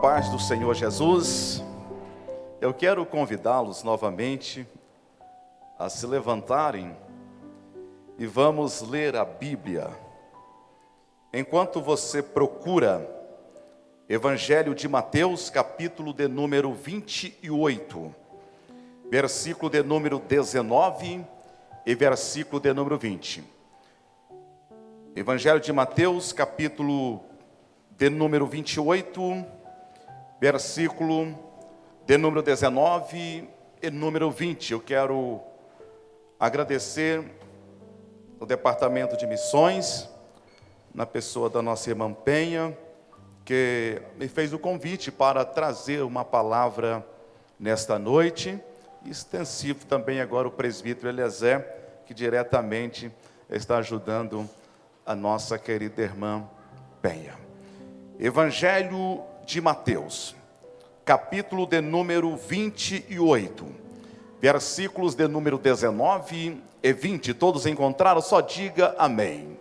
Paz do Senhor Jesus, eu quero convidá-los novamente a se levantarem e vamos ler a Bíblia. Enquanto você procura Evangelho de Mateus, capítulo de número 28, versículo de número 19 e versículo de número 20. Evangelho de Mateus, capítulo de número 28, versículo de número 19 e número 20. Eu quero agradecer o Departamento de Missões, na pessoa da nossa irmã Penha, que me fez o convite para trazer uma palavra nesta noite, extensivo também agora o presbítero Eliezer, que diretamente está ajudando a nossa querida irmã Penha. Evangelho de Mateus, capítulo de número 28, versículos de número 19 e 20, todos encontraram? Só diga amém.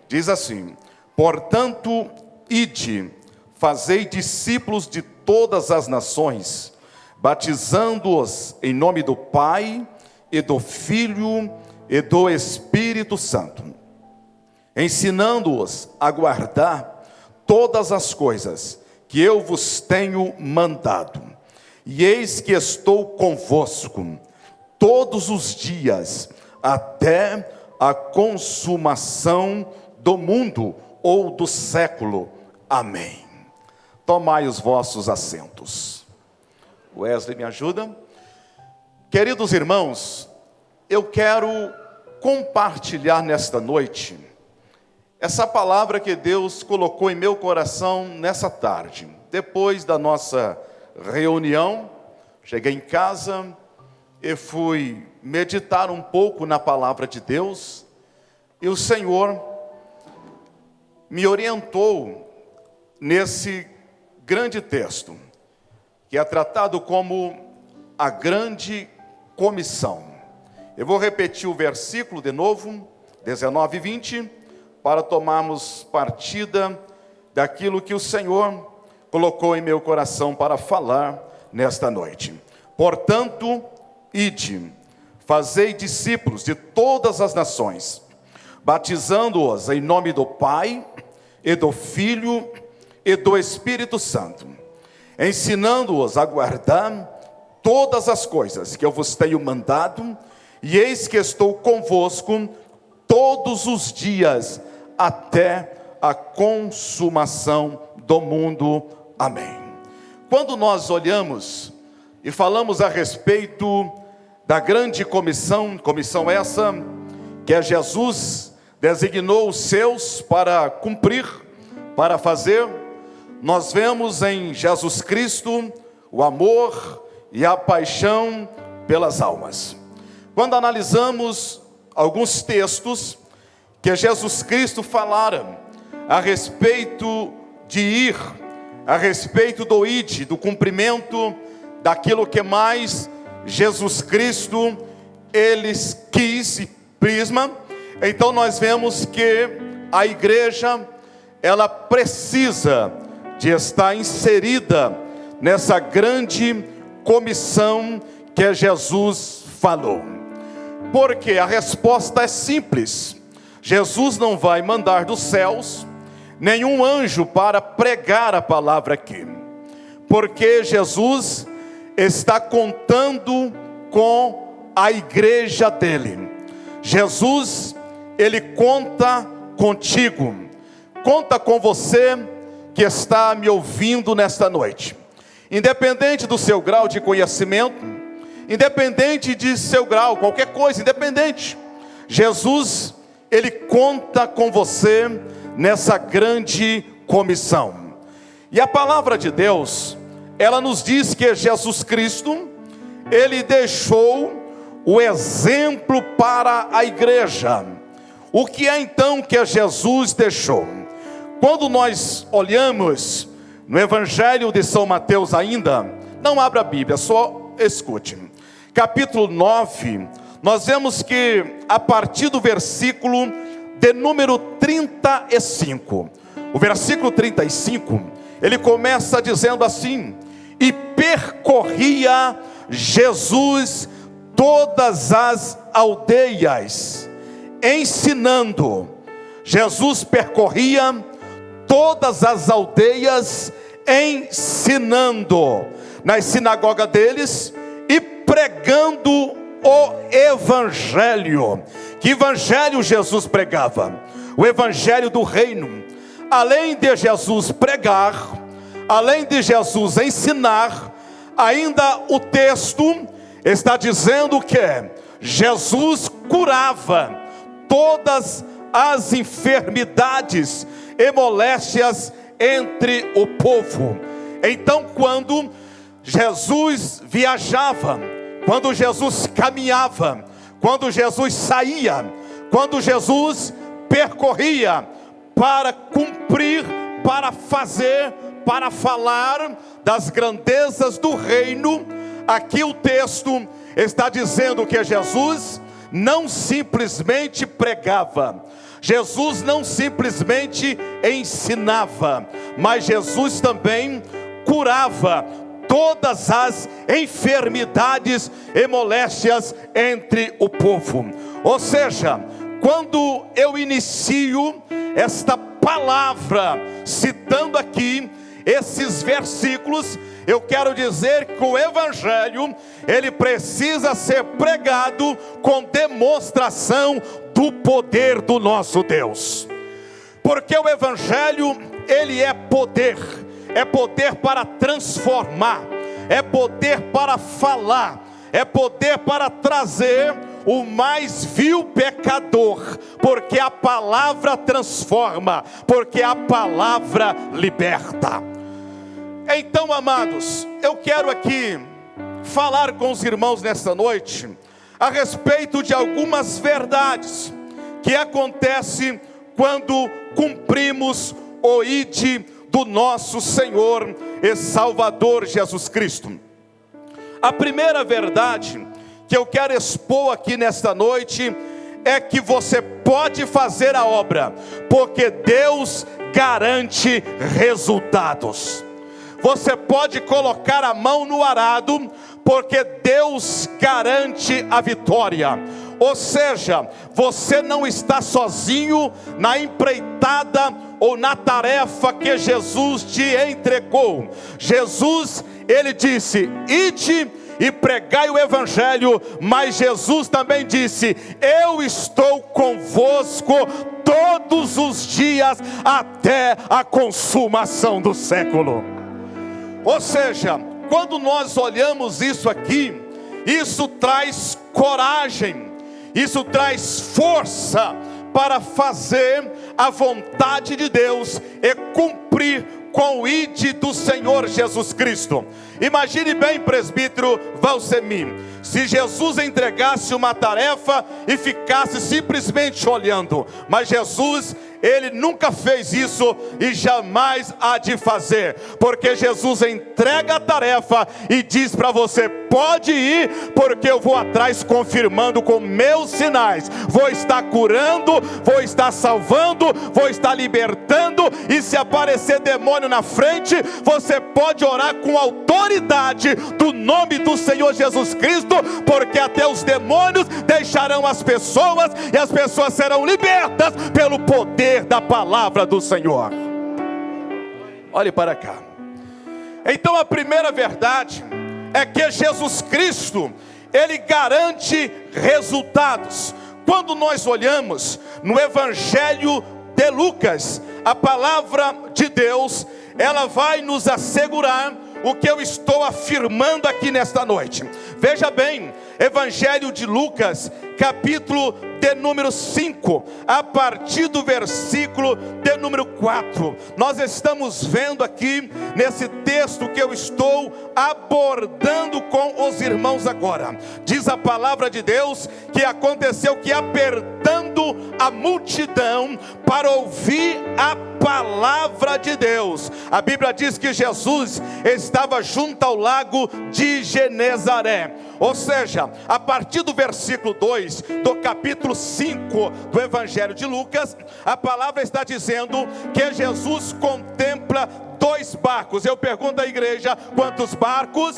Diz assim: portanto, ide, fazei discípulos de todas as nações, batizando-os em nome do Pai, e do Filho, e do Espírito Santo, ensinando-os a guardar todas as coisas que eu vos tenho mandado. E eis que estou convosco todos os dias, até a consumação do mundo ou do século. Amém. Tomai os vossos assentos. Wesley, me ajuda? Queridos irmãos, eu quero compartilhar nesta noite essa palavra que Deus colocou em meu coração nessa tarde. Depois da nossa reunião, cheguei em casa e fui meditar um pouco na palavra de Deus, e o Senhor me orientou nesse grande texto, que é tratado como a grande comissão. Eu vou repetir o versículo de novo, 19 e 20, para tomarmos partida daquilo que o Senhor colocou em meu coração para falar nesta noite. Portanto, ide, fazei discípulos de todas as nações, batizando-os em nome do Pai, e do Filho, e do Espírito Santo, ensinando-os a guardar todas as coisas que eu vos tenho mandado, e eis que estou convosco todos os dias, até a consumação do mundo. Amém. Quando nós olhamos e falamos a respeito da grande comissão essa que Jesus designou os seus para cumprir, para fazer, nós vemos em Jesus Cristo o amor e a paixão pelas almas. Quando analisamos alguns textos que Jesus Cristo falara a respeito de ir, a respeito do ide, do cumprimento daquilo que mais Jesus Cristo ele quis e prisma, então nós vemos que a igreja ela precisa de estar inserida nessa grande comissão que Jesus falou. Porque a resposta é simples. Jesus não vai mandar dos céus nenhum anjo para pregar a palavra aqui, porque Jesus está contando com a igreja dele. Jesus, ele conta contigo, conta com você que está me ouvindo nesta noite, independente do seu grau de conhecimento, independente de seu grau, qualquer coisa, independente, Jesus, ele conta com você nessa grande comissão. E a palavra de Deus, ela nos diz que Jesus Cristo, ele deixou o exemplo para a igreja. O que é então que Jesus deixou? Quando nós olhamos no Evangelho de São Mateus ainda, não abra a Bíblia, só escute. Capítulo 9, nós vemos que a partir do versículo de número 35, o versículo 35, ele começa dizendo assim: e percorria Jesus todas as aldeias, ensinando. Jesus percorria todas as aldeias, ensinando nas sinagogas deles e pregando o evangelho. Que evangelho Jesus pregava? O evangelho do reino. Além de Jesus pregar, além de Jesus ensinar, ainda o texto está dizendo que Jesus curava todas as enfermidades e moléstias entre o povo. Então, quando Jesus viajava, quando Jesus caminhava, quando Jesus saía, quando Jesus percorria para cumprir, para fazer, para falar das grandezas do reino, aqui o texto está dizendo que Jesus não simplesmente pregava, Jesus não simplesmente ensinava, mas Jesus também curava todas as enfermidades e moléstias entre o povo. Ou seja, quando eu inicio esta palavra, citando aqui esses versículos, eu quero dizer que o evangelho, ele precisa ser pregado com demonstração do poder do nosso Deus. Porque o evangelho, ele é poder para transformar, é poder para falar, é poder para trazer o mais vil pecador, porque a palavra transforma, porque a palavra liberta. Então, amados, eu quero aqui falar com os irmãos nesta noite a respeito de algumas verdades que acontecem quando cumprimos o ID do nosso Senhor e Salvador Jesus Cristo. A primeira verdade que eu quero expor aqui nesta noite é que você pode fazer a obra, porque Deus garante resultados. Você pode colocar a mão no arado, porque Deus garante a vitória. Ou seja, você não está sozinho na empreitada ou na tarefa que Jesus te entregou. Jesus, ele disse: ide e pregai o evangelho, mas Jesus também disse: eu estou convosco todos os dias até a consumação do século. Ou seja, quando nós olhamos isso aqui, isso traz coragem, isso traz força para fazer a vontade de Deus e cumprir com o ID do Senhor Jesus Cristo. Imagine bem, presbítero Valsemir, se Jesus entregasse uma tarefa e ficasse simplesmente olhando, mas Jesus, ele nunca fez isso e jamais há de fazer, porque Jesus entrega a tarefa e diz para você: pode ir, porque eu vou atrás confirmando com meus sinais, vou estar curando, vou estar salvando, vou estar libertando, e se aparecer demônio na frente, você pode orar com autoridade do nome do Senhor Jesus Cristo, porque até os demônios deixarão as pessoas, e as pessoas serão libertas pelo poder da palavra do Senhor. Olhe para cá. Então a primeira verdade é que Jesus Cristo, ele garante resultados. Quando nós olhamos no Evangelho de Lucas, a palavra de Deus, ela vai nos assegurar o que eu estou afirmando aqui nesta noite. Veja bem, Evangelho de Lucas, capítulo de número 5, a partir do versículo de número 4. Nós estamos vendo aqui, nesse texto que eu estou abordando com os irmãos agora. Diz a palavra de Deus que aconteceu que, apertando a multidão para ouvir a palavra de Deus, a Bíblia diz que Jesus estava junto ao lago de Genezaré. Ou seja, a partir do versículo 2 do capítulo 5 do Evangelho de Lucas, a palavra está dizendo que Jesus contempla 2 barcos. Eu pergunto à igreja: quantos barcos?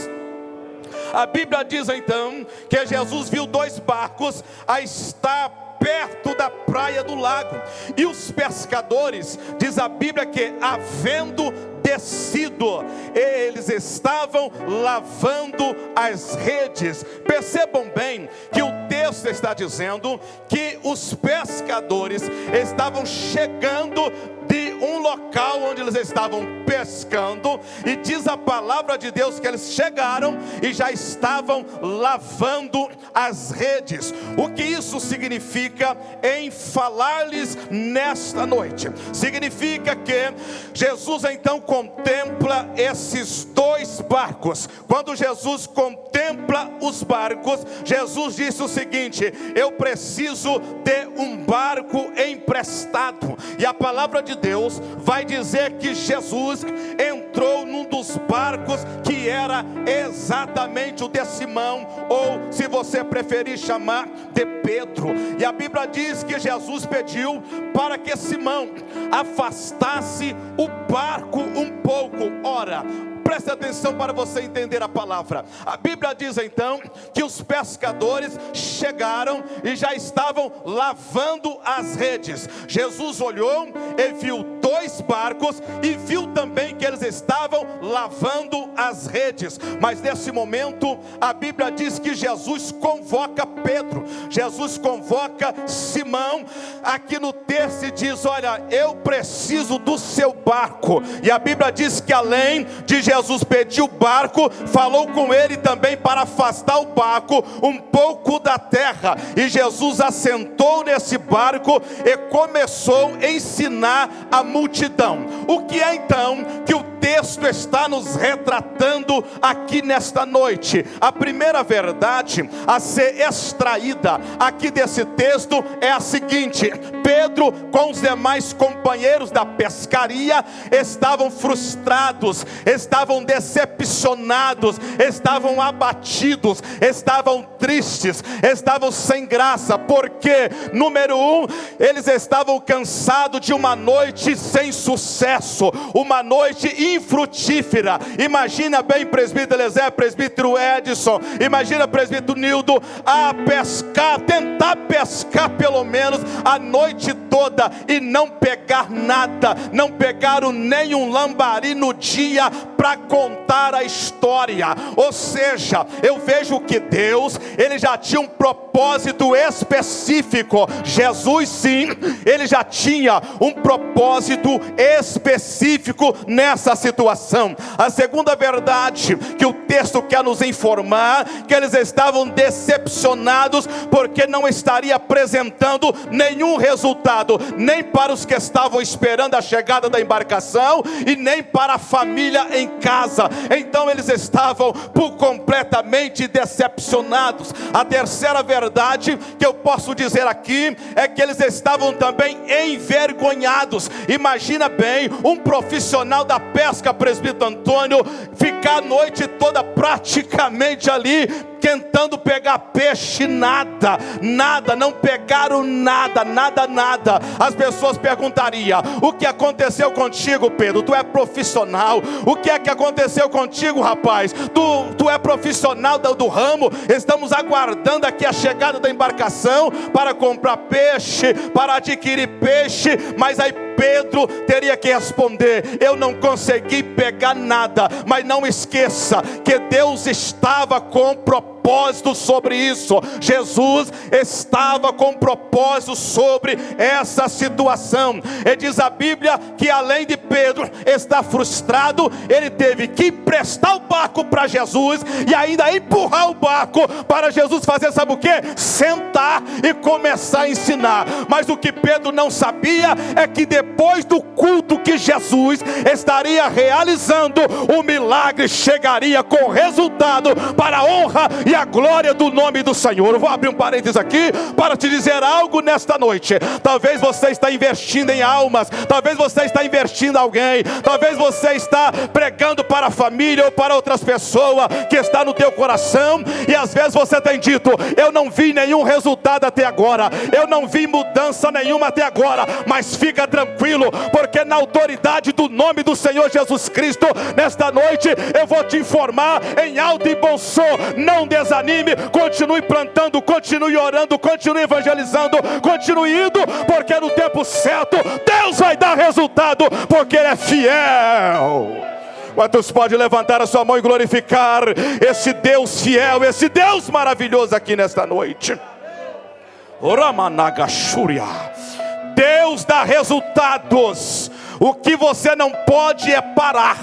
A Bíblia diz então que Jesus viu 2 barcos a estar perto da praia do lago, e os pescadores, diz a Bíblia, que havendo descido, eles estavam lavando as redes. Percebam bem que o texto está dizendo que os pescadores estavam chegando de um local onde eles estavam pescando, e diz a palavra de Deus que eles chegaram e já estavam lavando as redes. O que isso significa em falar-lhes nesta noite? Significa que Jesus então contempla esses 2 barcos. Quando Jesus contempla os barcos, Jesus disse o seguinte: eu preciso de um barco emprestado. E a palavra de Deus vai dizer que Jesus entrou num dos barcos, que era exatamente o de Simão, ou se você preferir chamar de Pedro. E a Bíblia diz que Jesus pediu para que Simão afastasse o barco um pouco. Ora, preste atenção para você entender a palavra. A Bíblia diz então que os pescadores chegaram e já estavam lavando as redes. Jesus olhou e viu 2 barcos e viu também que eles estavam lavando as redes. Mas nesse momento a Bíblia diz que Jesus convoca Pedro, Jesus convoca Simão. Aqui no texto diz: olha, eu preciso do seu barco. E a Bíblia diz que além de Jesus pediu o barco, falou com ele também para afastar o barco um pouco da terra. E Jesus assentou nesse barco e começou a ensinar a multidão. O que é então que o texto está nos retratando aqui nesta noite? A primeira verdade a ser extraída aqui desse texto é a seguinte: Pedro com os demais companheiros da pescaria estavam frustrados, estavam decepcionados, estavam abatidos, estavam tristes, estavam sem graça, porque, número 1, eles estavam cansados de uma noite sem sucesso, uma noite infrutífera. Imagina bem, presbítero Eliezer, presbítero Edson, imagina presbítero Nildo, a pescar, tentar pescar pelo menos a noite toda e não pegar nada, não pegaram nem um lambari no dia para contar a história. Ou seja, eu vejo que Deus, ele já tinha um propósito específico. Jesus sim, ele já tinha um propósito específico nessa situação. A segunda verdade que o texto quer nos informar, que eles estavam decepcionados porque não estaria apresentando nenhum resultado, nem para os que estavam esperando a chegada da embarcação e nem para a família em casa. Então eles estavam completamente decepcionados. A terceira verdade que eu posso dizer aqui é que eles estavam também envergonhados. Imagina bem um profissional da pesca, presbítero Antônio, ficar a noite toda praticamente ali tentando pegar peixe, nada, não pegaram nada. As pessoas perguntariam: o que aconteceu contigo, Pedro? Tu é profissional, o que é que aconteceu contigo, rapaz? Tu é profissional do ramo, estamos aguardando aqui a chegada da embarcação para comprar peixe, para adquirir peixe. Mas aí Pedro teria que responder: eu não consegui pegar nada. Mas não esqueça que Deus estava com propósito sobre isso. Jesus estava com propósito sobre essa situação. E diz a Bíblia que além de Pedro estar frustrado, ele teve que emprestar o barco para Jesus e ainda empurrar o barco para Jesus fazer, sabe o que? Sentar e começar a ensinar. Mas o que Pedro não sabia é que depois do culto que Jesus estaria realizando, o milagre chegaria com resultado para a honra e e a glória do nome do Senhor. Eu vou abrir um parênteses aqui para te dizer algo nesta noite. Talvez você está investindo em almas, talvez você está investindo em alguém, talvez você está pregando para a família ou para outras pessoas que está no teu coração, e às vezes você tem dito: eu não vi nenhum resultado até agora, eu não vi mudança nenhuma até agora. Mas fica tranquilo, porque na autoridade do nome do Senhor Jesus Cristo, nesta noite eu vou te informar em alto e bom som: não desanime, continue plantando, continue orando, continue evangelizando, continue indo, porque no tempo certo Deus vai dar resultado, porque Ele é fiel. Quantos podem levantar a sua mão e glorificar esse Deus fiel, esse Deus maravilhoso aqui nesta noite? Oramanagashúria. Deus dá resultados. O que você não pode é parar.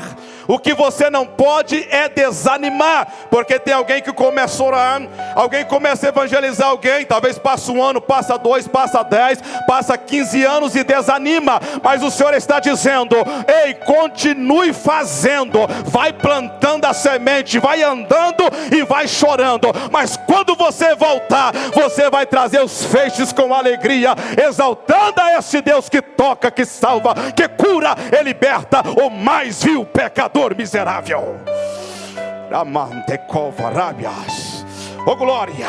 O que você não pode é desanimar, porque tem alguém que começa a orar, alguém começa a evangelizar alguém, talvez passa um ano, passa 2, passa 10, passa 15 anos e desanima. Mas o Senhor está dizendo: ei, continue fazendo, vai plantando a semente, vai andando e vai chorando, mas quando você voltar, você vai trazer os feixes com alegria, exaltando a esse Deus que toca, que salva, que cura e liberta o mais vil pecador miserável. Oh glória,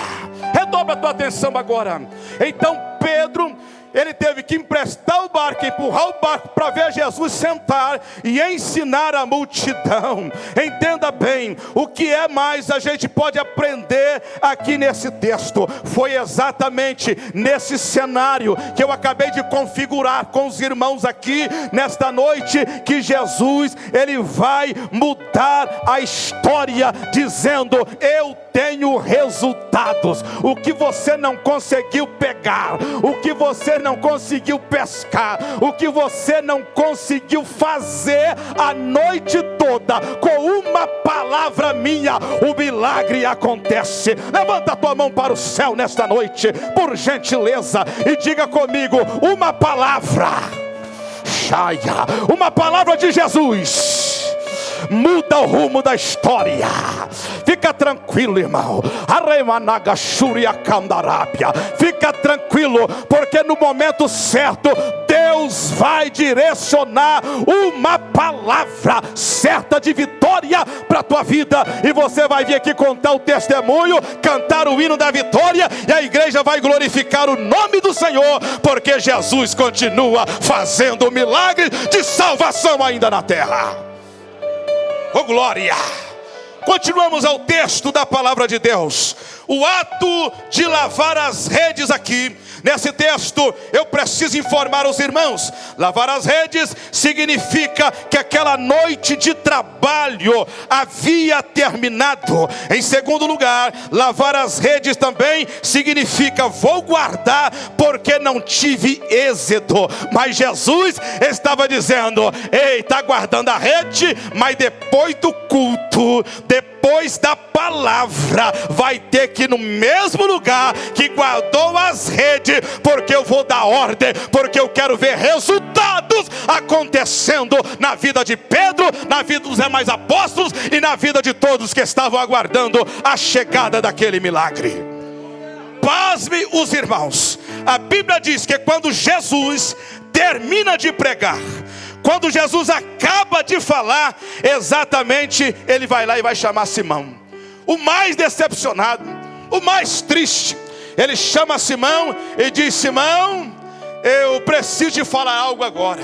redobra a tua atenção agora. Então Pedro, ele teve que emprestar o barco, empurrar o barco para ver Jesus sentar e ensinar a multidão. Entenda bem, o que é mais a gente pode aprender aqui nesse texto. Foi exatamente nesse cenário que eu acabei de configurar com os irmãos aqui nesta noite, que Jesus, ele vai mudar a história, dizendo: eu tenho resultados. O que você não conseguiu pegar, o que você não conseguiu pescar, o que você não conseguiu fazer a noite toda, com uma palavra minha, o milagre acontece. Levanta a tua mão para o céu nesta noite, por gentileza, e diga comigo uma palavra. Shaia, uma palavra de Jesus muda o rumo da história. Fica tranquilo, irmão. Fica tranquilo, porque no momento certo Deus vai direcionar uma palavra certa de vitória para a tua vida, e você vai vir aqui contar o testemunho, cantar o hino da vitória, e a igreja vai glorificar o nome do Senhor, porque Jesus continua fazendo milagre de salvação ainda na terra. Oh glória! Continuamos ao texto da palavra de Deus. O ato de lavar as redes aqui, nesse texto, eu preciso informar os irmãos. Lavar as redes significa que aquela noite de trabalho havia terminado. Em segundo lugar, lavar as redes também significa: vou guardar porque não tive êxito. Mas Jesus estava dizendo: ei, está guardando a rede, mas depois do culto, depois da palavra, vai ter que ir no mesmo lugar que guardou as redes, porque eu vou dar ordem, porque eu quero ver resultados acontecendo na vida de Pedro, na vida dos demais apóstolos e na vida de todos que estavam aguardando a chegada daquele milagre. Pasme os irmãos, a Bíblia diz que quando Jesus termina de pregar, quando Jesus acaba de falar, exatamente, ele vai lá e vai chamar Simão. O mais decepcionado, o mais triste, ele chama Simão e diz: Simão, eu preciso te falar algo agora.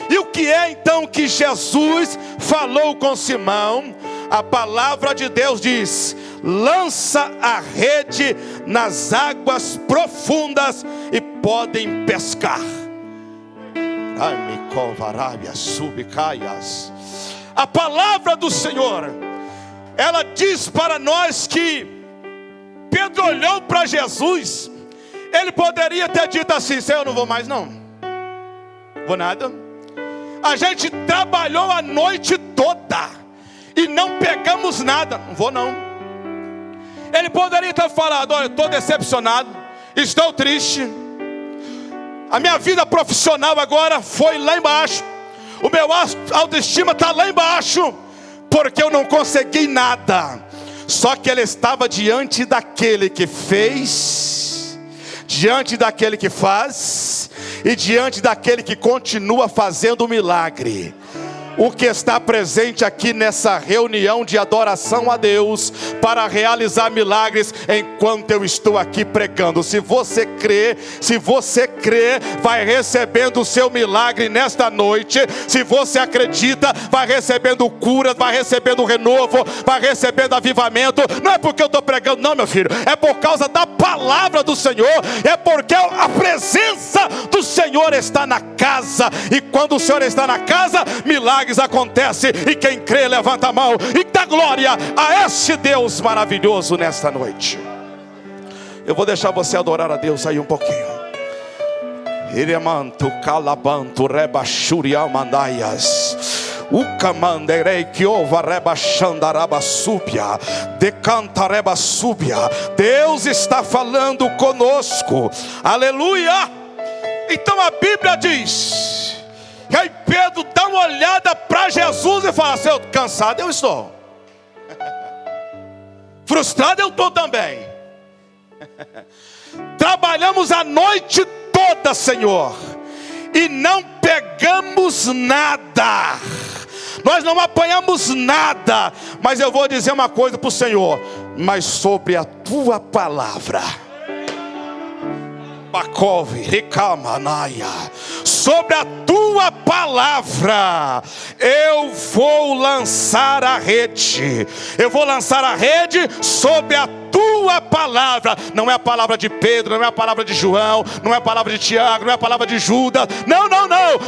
E o que é então que Jesus falou com Simão? A palavra de Deus diz: lança a rede nas águas profundas e podem pescar. A palavra do Senhor, ela diz para nós que Pedro olhou para Jesus. Ele poderia ter dito assim: Senhor, eu não vou mais não, vou nada. A gente trabalhou a noite toda e não pegamos nada, não vou não. Ele poderia ter falado: olha, estou decepcionado, estou triste, a minha vida profissional agora foi lá embaixo, o meu autoestima está lá embaixo, porque eu não consegui nada. Só que ele estava diante daquele que fez, diante daquele que faz e diante daquele que continua fazendo o milagre. O que está presente aqui nessa reunião de adoração a Deus para realizar milagres enquanto eu estou aqui pregando. Se você crê, vai recebendo o seu milagre nesta noite. Se você acredita, vai recebendo cura, vai recebendo renovo, vai recebendo avivamento. Não é porque eu estou pregando não, meu filho, é por causa da palavra do Senhor, é porque a presença do Senhor está na casa. E quando o Senhor está na casa, milagres acontecem, e quem crê levanta a mão e dá glória a esse Deus maravilhoso nesta noite. Eu vou deixar você adorar a Deus aí um pouquinho. Iremanto calabanto rebachurial mandaias. Ucamanderei que ova rebachandaraba súbia, decantareba súbia. Deus está falando conosco, aleluia. Então a Bíblia diz, e aí Pedro dá uma olhada para Jesus e fala assim: eu cansado eu estou, frustrado eu estou também. Trabalhamos a noite toda, Senhor, e não pegamos nada. Nós não apanhamos nada. Mas eu vou dizer uma coisa para o Senhor: mas sobre a tua palavra, sobre a tua palavra, eu vou lançar a rede. Eu vou lançar a rede sobre a tua palavra. Não é a palavra de Pedro, não é a palavra de João, não é a palavra de Tiago, não é a palavra de Judas. Não.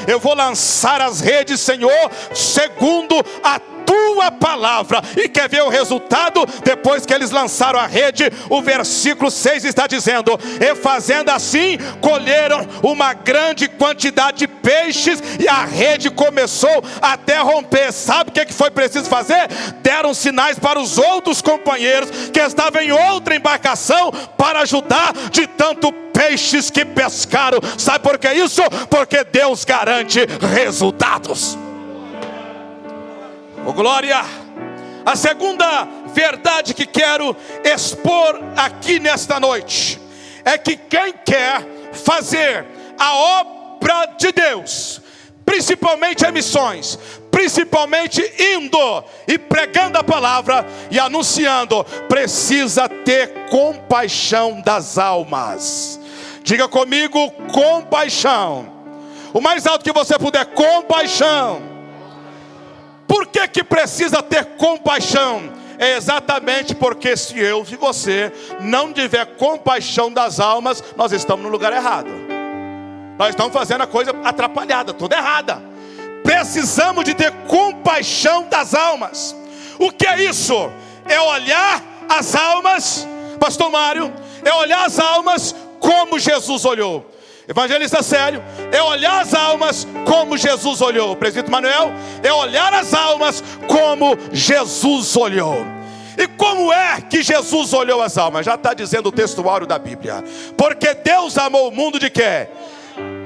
Eu vou lançar as redes, Senhor, segundo a tua palavra. E quer ver o resultado? Depois que eles lançaram a rede, o versículo 6 está dizendo: e fazendo assim, colheram uma grande quantidade de peixes, e a rede começou até romper. Sabe o que foi preciso fazer? Deram sinais para os outros companheiros que estavam em outra embarcação para ajudar, de tanto peixes que pescaram. Sabe por que isso? Porque Deus garante resultados. Oh, glória! A segunda verdade que quero expor aqui nesta noite é que quem quer fazer a obra de Deus, principalmente em missões, principalmente indo e pregando a palavra e anunciando, precisa ter compaixão das almas. Diga comigo: compaixão. O mais alto que você puder: compaixão. Por que precisa ter compaixão? É exatamente porque se eu e você não tiver compaixão das almas, nós estamos no lugar errado. Nós estamos fazendo a coisa atrapalhada, toda errada. Precisamos de ter compaixão das almas. O que é isso? É olhar as almas, pastor Mário, é olhar as almas como Jesus olhou. Evangelista Célio, é olhar as almas como Jesus olhou. Presbítero Manuel, é olhar as almas como Jesus olhou. E como é que Jesus olhou as almas? Já está dizendo o textuário da Bíblia. Porque Deus amou o mundo de quê?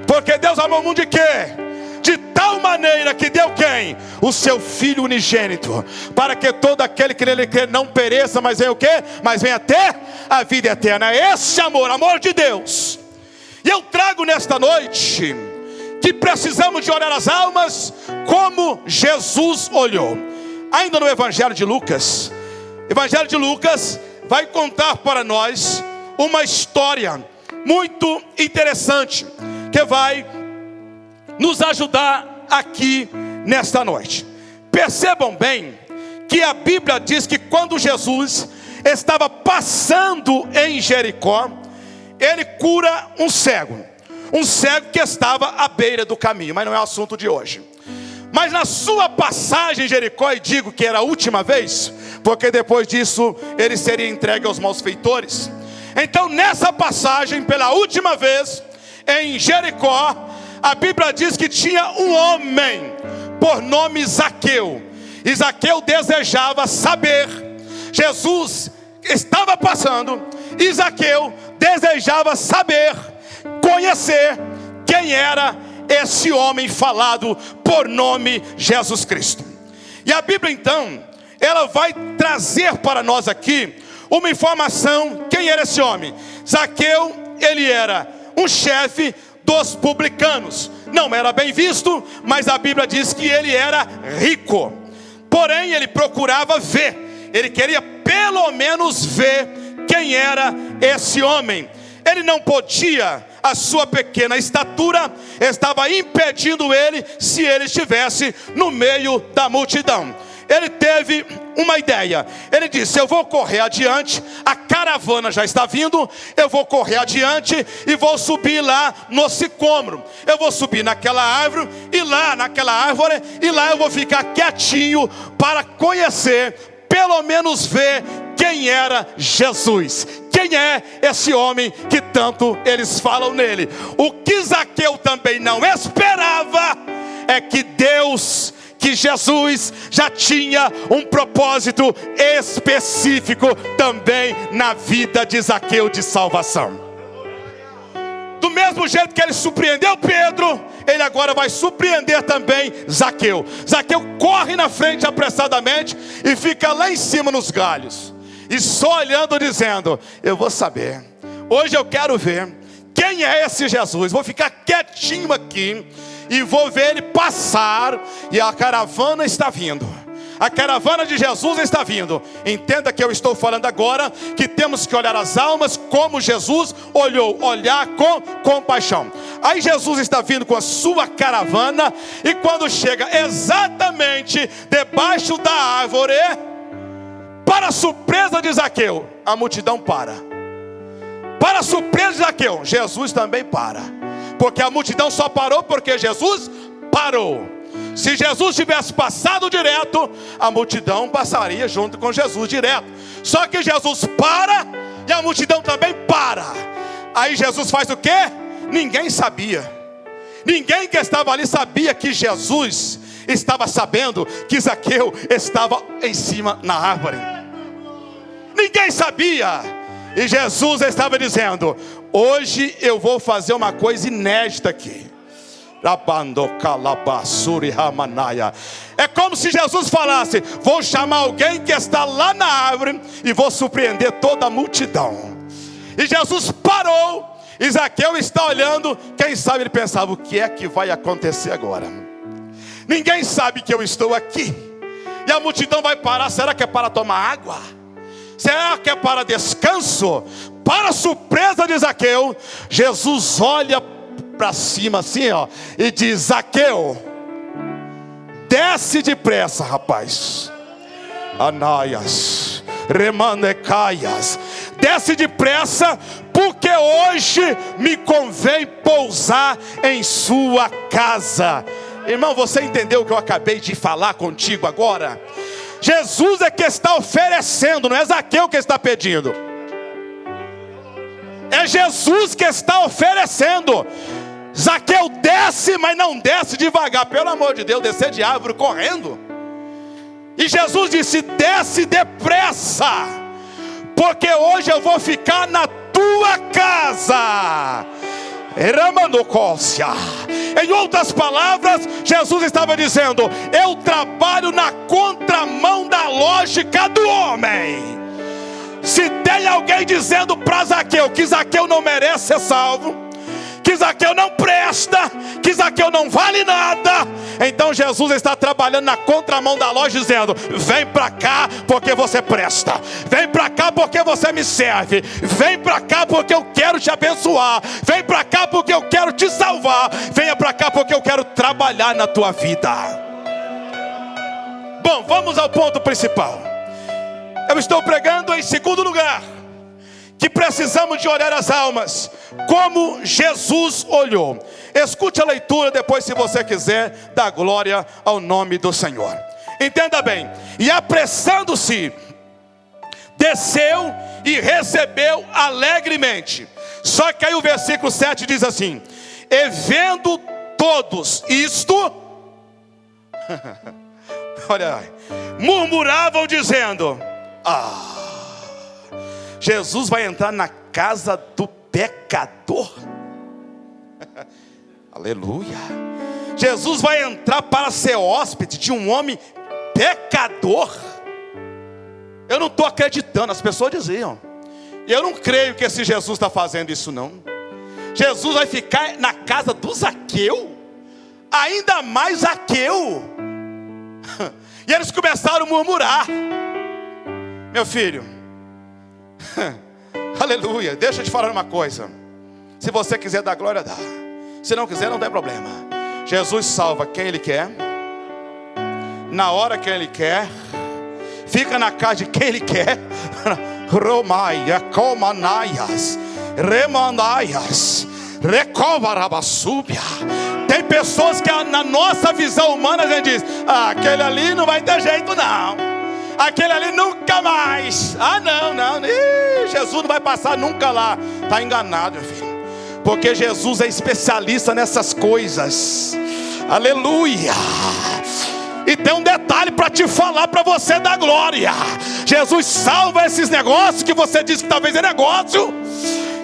Porque Deus amou o mundo de quê? De tal maneira que deu quem? O seu Filho unigênito, para que todo aquele que nele crê não pereça, mas venha o quê? Mas venha até a vida eterna. Esse amor de Deus. E eu trago nesta noite que precisamos de olhar as almas como Jesus olhou. Ainda no Evangelho de Lucas vai contar para nós uma história muito interessante, que vai nos ajudar aqui nesta noite. Percebam bem que a Bíblia diz que quando Jesus estava passando em Jericó, ele cura um cego que estava à beira do caminho, mas não é o assunto de hoje. Mas na sua passagem em Jericó, e digo que era a última vez, porque depois disso ele seria entregue aos malfeitores. Então nessa passagem, pela última vez em Jericó, a Bíblia diz que tinha um homem por nome Zaqueu. E Zaqueu desejava saber. Jesus estava passando e Zaqueu desejava saber, conhecer quem era esse homem falado por nome Jesus Cristo. E a Bíblia então ela vai trazer para nós aqui uma informação. Quem era esse homem? Zaqueu, ele era um chefe dos publicanos. Não era bem visto, mas a Bíblia diz que ele era rico. Porém, ele procurava ver, ele queria pelo menos ver quem era esse homem. Ele não podia, a sua pequena estatura estava impedindo ele, se ele estivesse no meio da multidão. Ele teve uma ideia. Ele disse: eu vou correr adiante, a caravana já está vindo, eu vou correr adiante e vou subir lá no sicômoro. Eu vou subir naquela árvore, e lá naquela árvore, e lá eu vou ficar quietinho para conhecer, pelo menos ver quem era Jesus. Quem é esse homem que tanto eles falam nele? O que Zaqueu também não esperava é que Deus, que Jesus já tinha um propósito específico também na vida de Zaqueu de salvação. Do mesmo jeito que ele surpreendeu Pedro, ele agora vai surpreender também Zaqueu. Zaqueu corre na frente apressadamente e fica lá em cima nos galhos, e só olhando, dizendo: eu vou saber, hoje eu quero ver quem é esse Jesus. Vou ficar quietinho aqui e vou ver ele passar, e a caravana está vindo. A caravana de Jesus está vindo. Entenda que eu estou falando agora que temos que olhar as almas como Jesus olhou, olhar com compaixão. Aí Jesus está vindo com a sua caravana, e quando chega exatamente debaixo da árvore, para a surpresa de Zaqueu, a multidão para. Para a surpresa de Zaqueu, Jesus também para. Porque a multidão só parou porque Jesus parou. Se Jesus tivesse passado direto, a multidão passaria junto com Jesus direto. Só que Jesus para e a multidão também para. Aí Jesus faz o quê? Ninguém sabia. Ninguém que estava ali sabia que Jesus estava sabendo que Zaqueu estava em cima na árvore. Ninguém sabia. E Jesus estava dizendo: hoje eu vou fazer uma coisa inédita aqui. É como se Jesus falasse: vou chamar alguém que está lá na árvore e vou surpreender toda a multidão. E Jesus parou, e Zaqueu está olhando. Quem sabe ele pensava: o que é que vai acontecer agora? Ninguém sabe que eu estou aqui. E a multidão vai parar. Será que é para tomar água? Será que é para descanso? Para surpresa de Zaqueu, Jesus olha para cima assim, ó, e diz: Zaqueu, desce depressa, rapaz. Anaias, Remanecaias, desce depressa, porque hoje me convém pousar em sua casa. Irmão, você entendeu o que eu acabei de falar contigo agora? Jesus é que está oferecendo, não é Zaqueu que está pedindo. É Jesus que está oferecendo. Zaqueu desce, mas não desce devagar. Pelo amor de Deus, descer de árvore correndo. E Jesus disse: desce depressa, porque hoje eu vou ficar na tua casa. Em outras palavras, Jesus estava dizendo: eu trabalho na contramão da lógica do homem. Se tem alguém dizendo para Zaqueu que Zaqueu não merece ser salvo, que Zaqueu não presta, que Zaqueu não vale nada, então Jesus está trabalhando na contramão da loja, dizendo: vem para cá porque você presta, vem para cá porque você me serve, vem para cá porque eu quero te abençoar, vem para cá porque eu quero te salvar, venha para cá porque eu quero trabalhar na tua vida. Bom, vamos ao ponto principal. Eu estou pregando em segundo lugar que precisamos de olhar as almas como Jesus olhou. Escute a leitura depois, se você quiser, dá glória ao nome do Senhor. Entenda bem: e apressando-se, desceu e recebeu alegremente. Só que aí o versículo 7 diz assim: e vendo todos isto, olha, murmuravam dizendo: Jesus vai entrar na casa do pecador. Aleluia. Jesus vai entrar para ser hóspede de um homem pecador. eu não estou acreditando. As pessoas diziam. E eu não creio que esse Jesus está fazendo isso não. Jesus vai ficar na casa do Zaqueu, ainda mais Zaqueu. E eles começaram a murmurar. Meu filho, aleluia, deixa eu te falar uma coisa. Se você quiser dar glória, dá. Se não quiser, não tem problema. Jesus salva quem Ele quer, na hora que Ele quer, fica na casa de quem Ele quer. Romaia, Comanaias, Remandaias, Recovarabasúbia. Tem pessoas que na nossa visão humana a gente diz: aquele ali não vai ter jeito não, aquele ali nunca mais. Não, Jesus não vai passar nunca lá. Está enganado, meu filho, porque Jesus é especialista nessas coisas. Aleluia. E tem um detalhe para te falar, para você dar glória. Jesus salva esses negócios que você diz que talvez é negócio,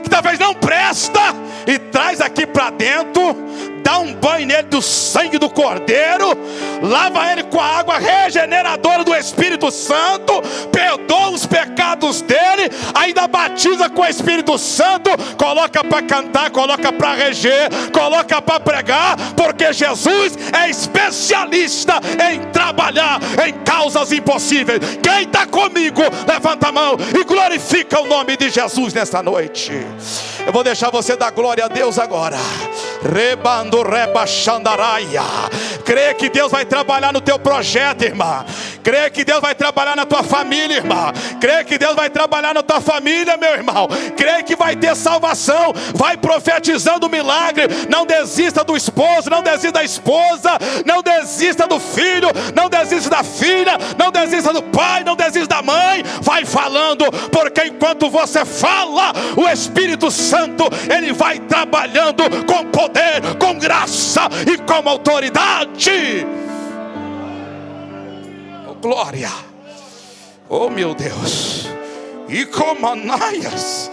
que talvez não presta, e traz aqui para dentro, dá um banho nele do sangue do Cordeiro, lava ele com a água regeneradora do Espírito Santo, perdoa os pecados dele, ainda batiza com o Espírito Santo, coloca para cantar, coloca para reger, coloca para pregar, porque Jesus é especialista em trabalhar em causas impossíveis. Quem está comigo, levanta a mão e glorifica o nome de Jesus nesta noite. Eu vou deixar você dar glória a Deus agora. Rebando reba xandaraia. Crê que Deus vai trabalhar no teu projeto, irmã. Crê que Deus vai trabalhar na tua família, irmã. Crê que Deus vai trabalhar na tua família, meu irmão. Crê que vai ter salvação. Vai profetizando o milagre. Não desista do esposo, não desista da esposa, não desista do filho, não desista da filha, não desista do pai, não desista da mãe. Vai falando, porque enquanto você fala, o Espírito Santo, ele vai trabalhando com poder, com graça e com autoridade. Oh, glória. Oh, meu Deus. E comanaias,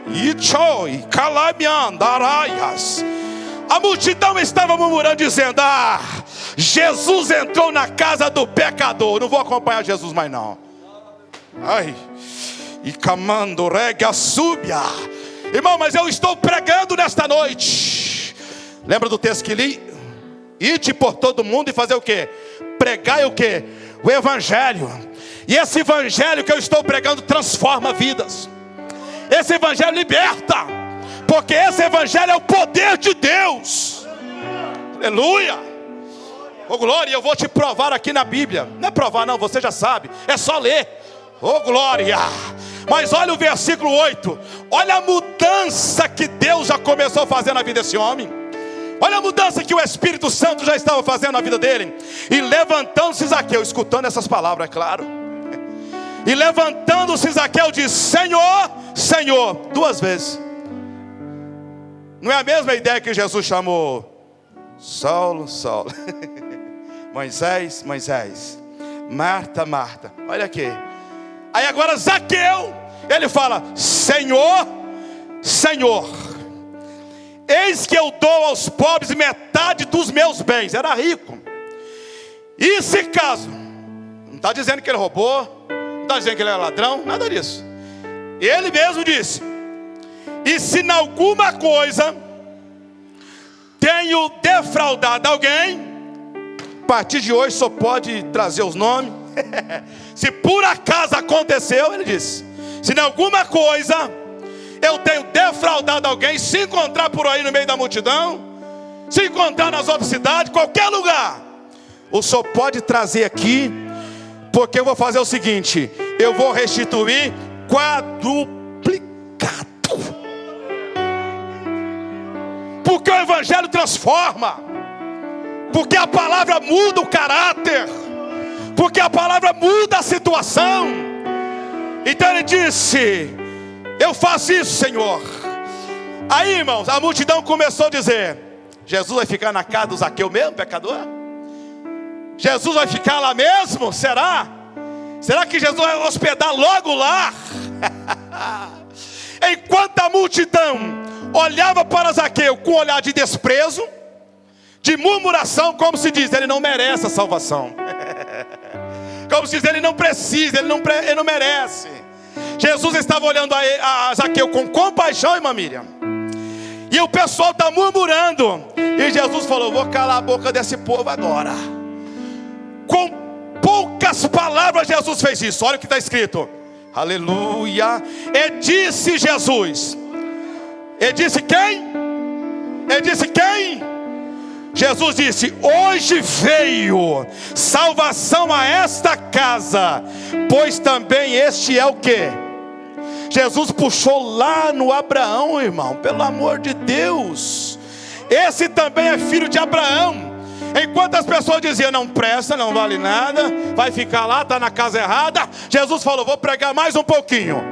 e choi, calamiandaraias. A multidão estava murmurando, dizendo: Jesus entrou na casa do pecador. Não vou acompanhar Jesus mais não. Ai, e camando rega súbia. Irmão, mas eu estou pregando nesta noite. Lembra do texto que li? Ide por todo mundo e fazer o quê? Pregai o quê? O evangelho. E esse evangelho que eu estou pregando transforma vidas. Esse evangelho liberta, porque esse evangelho é o poder de Deus. Aleluia. Oh, glória, eu vou te provar aqui na Bíblia. Não é provar não, você já sabe, é só ler. Oh, glória. Mas olha o versículo 8. Olha a mudança que Deus já começou a fazer na vida desse homem. Olha a mudança que o Espírito Santo já estava fazendo na vida dele. E levantando-se Zaqueu, escutando essas palavras, é claro. E levantando-se Zaqueu diz: Senhor, Senhor, 2 vezes. Não é a mesma ideia que Jesus chamou Saulo, Saulo. Moisés, Moisés. Marta, Marta. Olha aqui. Aí agora Zaqueu, ele fala: Senhor, Senhor, eis que eu dou aos pobres metade dos meus bens. Era rico. E se caso, não está dizendo que ele roubou, não está dizendo que ele era ladrão, nada disso. Ele mesmo disse: e se em alguma coisa tenho defraudado alguém, a partir de hoje só pode trazer os nomes. Se por acaso aconteceu, ele disse, se em alguma coisa eu tenho defraudado alguém, se encontrar por aí no meio da multidão, se encontrar nas outras cidades, qualquer lugar, o senhor pode trazer aqui, porque eu vou fazer o seguinte: eu vou restituir quadruplicado. Porque o evangelho transforma, porque a palavra muda o caráter, porque a palavra muda a situação. Então ele disse: eu faço isso, Senhor. Aí, irmãos, a multidão começou a dizer: Jesus vai ficar na casa do Zaqueu mesmo, pecador? Jesus vai ficar lá mesmo? Será? Será que Jesus vai hospedar logo lá? Enquanto a multidão olhava para Zaqueu com um olhar de desprezo, de murmuração, como se diz: ele não merece a salvação. Como se diz, ele não precisa, ele não merece. Jesus estava olhando a Zaqueu com compaixão, irmã Miriam. E o pessoal está murmurando. E Jesus falou: vou calar a boca desse povo agora. Com poucas palavras Jesus fez isso. Olha o que está escrito. Aleluia. E disse Jesus. E disse quem? E disse quem? Jesus disse: hoje veio salvação a esta casa, pois também este é o quê? Jesus puxou lá no Abraão, irmão, pelo amor de Deus. Esse também é filho de Abraão. Enquanto as pessoas diziam: não presta, não vale nada, vai ficar lá, está na casa errada, Jesus falou: vou pregar mais um pouquinho.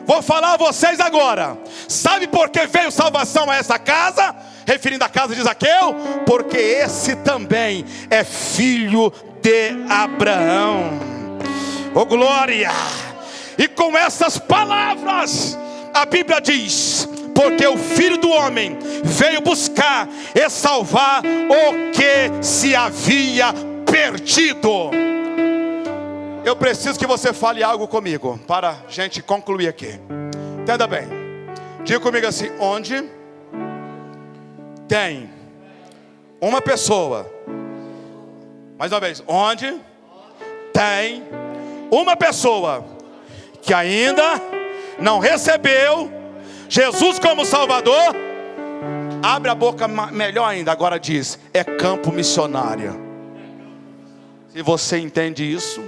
Vou falar a vocês agora. Sabe por que veio salvação a essa casa? Referindo à casa de Zaqueu, porque esse também é filho de Abraão. Oh glória! E com essas palavras a Bíblia diz: porque o Filho do Homem veio buscar e salvar o que se havia perdido. Eu preciso que você fale algo comigo, para a gente concluir aqui. Entenda bem. Diga comigo assim: onde tem uma pessoa, mais uma vez, onde tem uma pessoa que ainda não recebeu Jesus como Salvador, abre a boca melhor ainda, agora diz: é campo missionário. Se você entende isso,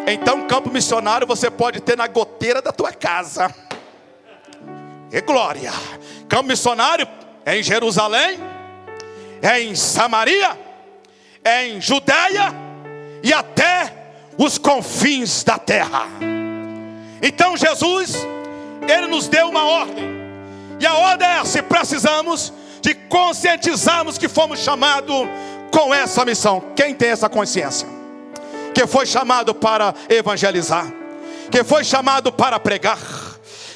então campo missionário você pode ter na goteira da tua casa. E glória! Campo missionário é em Jerusalém, é em Samaria, é em Judeia e até os confins da terra. Então Jesus, ele nos deu uma ordem. E a ordem é: se precisamos de conscientizarmos que fomos chamados com essa missão. Quem tem essa consciência? Que foi chamado para evangelizar, que foi chamado para pregar,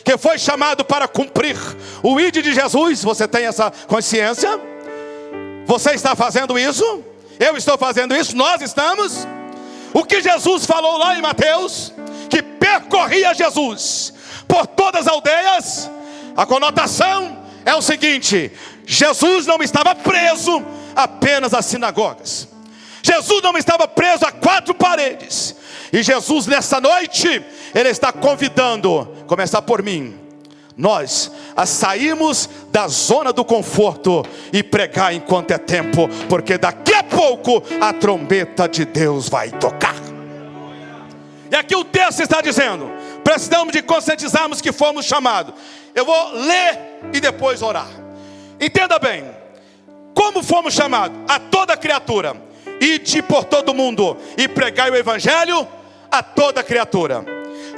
que foi chamado para cumprir o ID de Jesus. Você tem essa consciência? Você está fazendo isso? Eu estou fazendo isso? Nós estamos? O que Jesus falou lá em Mateus, que percorria Jesus por todas as aldeias, a conotação é o seguinte: Jesus não estava preso apenas às sinagogas. Jesus não estava preso a 4 paredes. E Jesus nessa noite, ele está convidando, começar por mim, nós a sairmos da zona do conforto e pregar enquanto é tempo, porque daqui a pouco a trombeta de Deus vai tocar. E aqui o texto está dizendo: precisamos de conscientizarmos que fomos chamados. Eu vou ler e depois orar. Entenda bem, como fomos chamados? A toda criatura: ide por todo mundo e pregai o evangelho a toda criatura.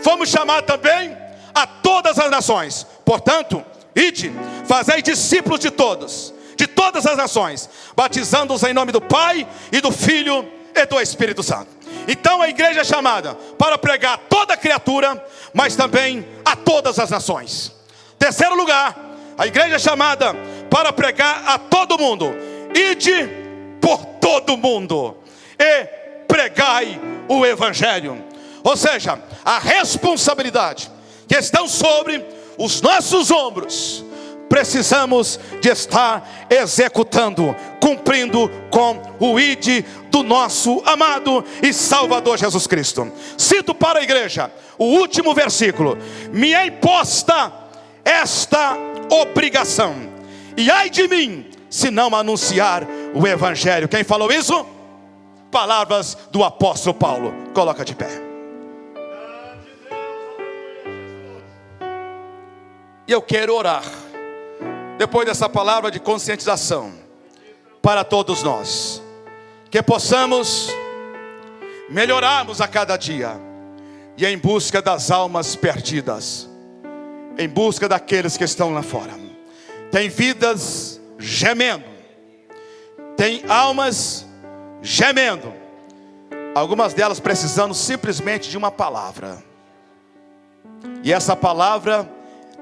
Fomos chamados também a todas as nações. Portanto, ide, fazei discípulos de todas as nações, batizando-os em nome do Pai e do Filho e do Espírito Santo. Então a igreja é chamada para pregar a toda criatura, mas também a todas as nações. Terceiro lugar, a igreja é chamada para pregar a todo mundo. Ide por todo mundo e pregai o evangelho. Ou seja, a responsabilidade que estão sobre os nossos ombros, precisamos de estar executando, cumprindo com o ID do nosso amado e Salvador Jesus Cristo. Cito para a igreja o último versículo: me é imposta esta obrigação, e ai de mim se não anunciar o evangelho. Quem falou isso? Palavras do apóstolo Paulo. Coloca de pé. E eu quero orar, depois dessa palavra de conscientização, para todos nós, que possamos melhorarmos a cada dia, e em busca das almas perdidas, em busca daqueles que estão lá fora. Tem vidas gemendo, tem almas gemendo, algumas delas precisando simplesmente de uma palavra. E essa palavra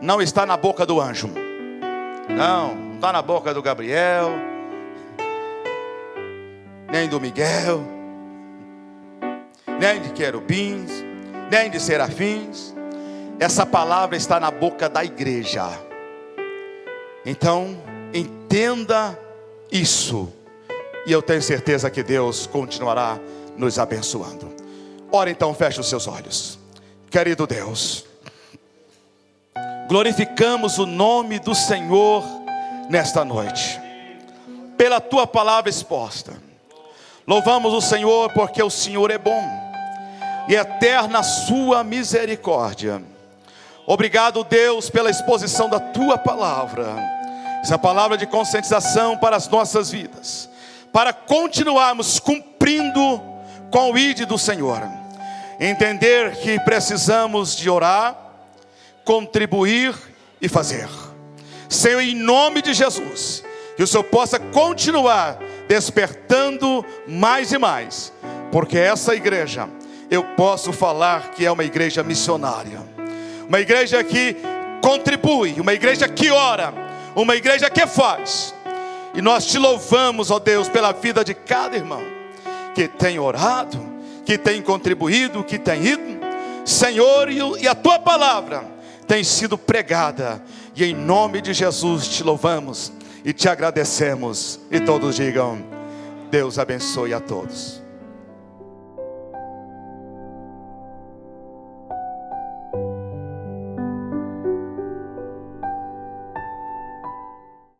não está na boca do anjo, não está na boca do Gabriel, nem do Miguel, nem de querubins, nem de serafins. Essa palavra está na boca da igreja. Então, entenda isso, e eu tenho certeza que Deus continuará nos abençoando. Ora então, feche os seus olhos. Querido Deus, glorificamos o nome do Senhor nesta noite, pela tua palavra exposta. Louvamos o Senhor porque o Senhor é bom e eterna a sua misericórdia. Obrigado, Deus, pela exposição da tua palavra, essa palavra de conscientização para as nossas vidas, para continuarmos cumprindo com o ID do Senhor. Entender que precisamos de orar, contribuir e fazer. Senhor, em nome de Jesus, que o Senhor possa continuar despertando mais e mais, porque essa igreja, eu posso falar que é uma igreja missionária, uma igreja que contribui, uma igreja que ora, uma igreja que faz. E nós te louvamos, ó Deus, pela vida de cada irmão que tem orado, que tem contribuído, que tem ido, Senhor, e a tua palavra tem sido pregada, e em nome de Jesus te louvamos e te agradecemos. E todos digam: Deus abençoe a todos.